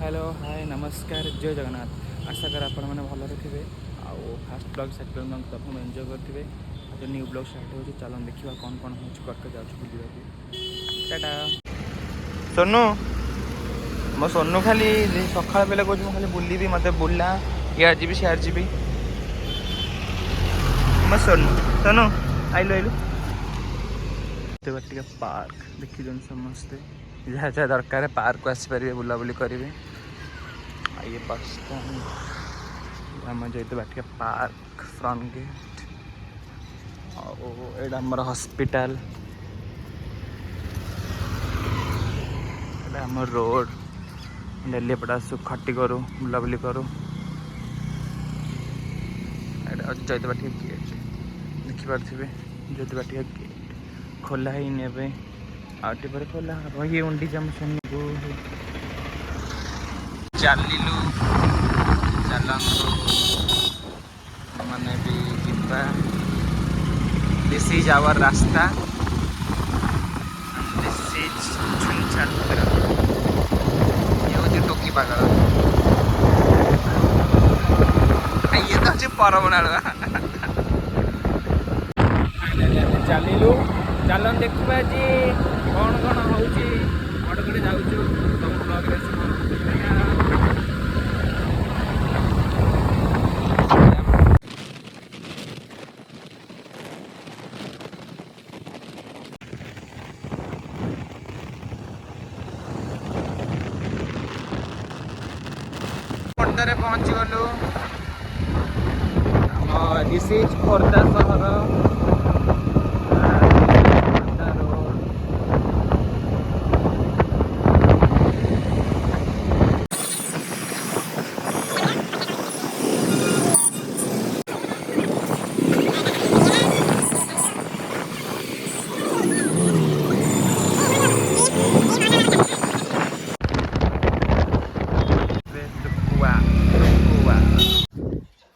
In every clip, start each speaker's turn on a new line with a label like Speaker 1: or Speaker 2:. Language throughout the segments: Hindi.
Speaker 1: हेलो हाय नमस्कार जय जगन्नाथ। आशा कर आपण मैंने भलରେ थे। फास्ट ब्लॉग सेकेंड ब्लॉग तो आप एंजॉय करेंगे। जो न्यू ब्लॉग स्टार्ट हो चलो देखा कौन कौन हो करके जाऊँ बुलवा। टाटा सोनू मो सोनू खाली सका बेले कह खाली बुलि मत बुला या जी सियार जी मो सोनू सोनू आइलु आइलु टे पार्क देखी समस्ते जहाँ जहाँ दरकार पार्क को आसीपारे बुलाबुली करेंगे। ये बस स्टैंड आम जाइए बाटिका पार्क फ्रंट गेट और आमर हॉस्पिटल आम रोड डेली एपटे आसू खटी करूँ बुलाबुली करूँ। जाइए बाटिका गेट देखिपे जो बाटिका गेट खोला ही आउटे पर खोला हम ये उंडी जम सोनू को चलू चलतु मैंने भी जीवा। दिस इज आवर रास्ता दिस इज छुंछात्र ये हूँ टोकी पागल ये तो हूँ परमनाड़ चलू चलन देखा जी कौन कौन होटे जाऊँ तुम ब्लॉग खोर्धारे पहुँची गलु। दिस इज खोर्धा सहर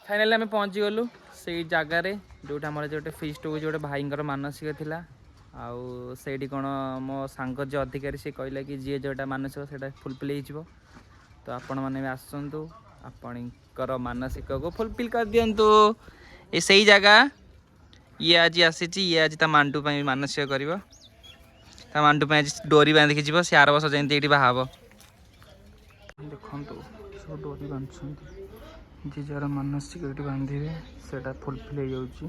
Speaker 1: फाइनाली आम पहुँची गलु से जगार जो गोटे फिस्ट हो गोटे भाई मानसिक थिला आउ से कौन मो सांग जे अधिकारी से कहला कि जी जोटा मानसिक से फुलफिल हो तो आपण मैंने भी आसतु आपणकर मानसिक को फुलफिल कर दिंतु। ये सही जगह ये आज आसी ये आज मांडू मानसिक कर मांडू आज डोरी बांधिकी जीव सी आर बस जमी बाहब देखु सब डोरी बांधुं जी जार मानसिक ये बांधे से फुलफिल हो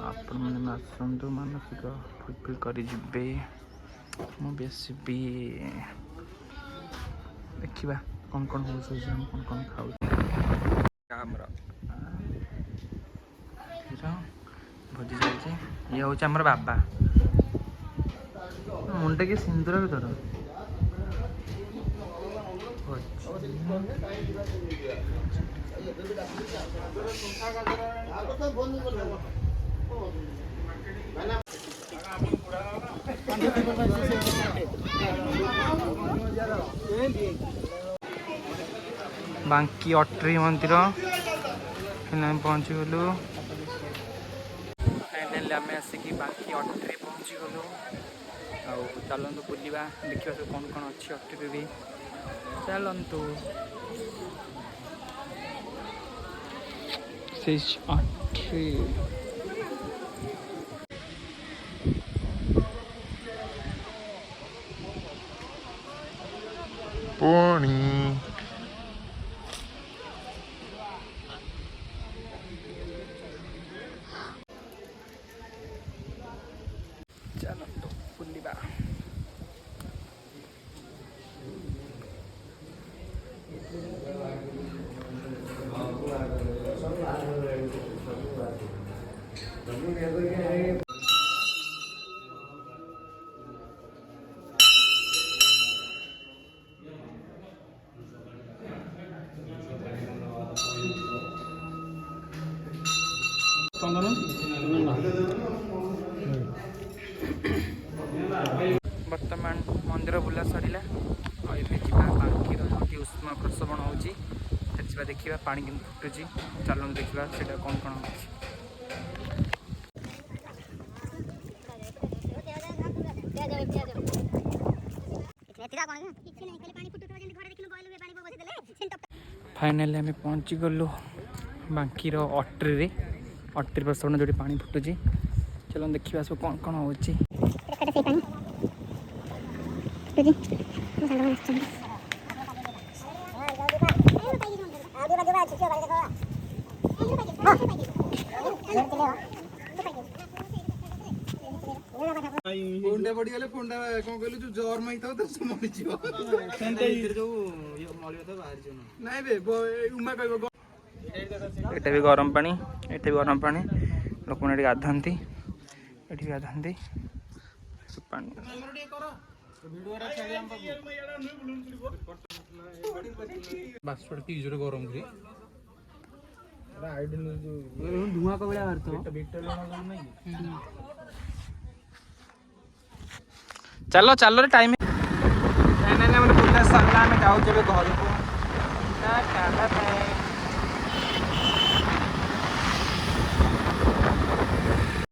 Speaker 1: आपण मैंने आसतु मानसिक फुलफिल कर बेसबी देखा कौन कौन हो कौन कौन खाऊ भोजी चलती ये हूँ आमर बाबा मुंडे कि सिंदूर भी धर बांकी अट्री मंदिर पहुँची गलु। फाइनाली आम आसिक बांकी अट्री पहुँची गलु। चलतु बुलवा देखा सब कौन कौन अच्छी अट्री भी चलतु अट्री पानी चलतु बुलवा बर्तमान मंदिर बुला सरला बांकी जो उष्मा प्रसवण हो देखा पानी कि फुटुची चलू देखा से कौन कौन हो फाइनाली आम पहुँची गलु बांकीर अट्री अट्री प्रसन्न जो पानी फुटुची। चलो देखिए सब कौन कौन हो
Speaker 2: फोनटा पड़गले फोनटा कौन कहलु जो जर माई था तो मरी जीव सेंते जो ये मलियो तो बाहर जो नाही बे उमा कहबो
Speaker 1: एटा भी गरम पानी एटा भी गरम पानी लोक मैंने गाधाती ये गाधाती पानी
Speaker 2: बास्पड़ की जोरे गरम करी
Speaker 1: धुआं का बड़ा अर्थ चलो चलो रे टाइम
Speaker 2: फाइनली हमरे बुला सरला में जाऊ जेबे घर को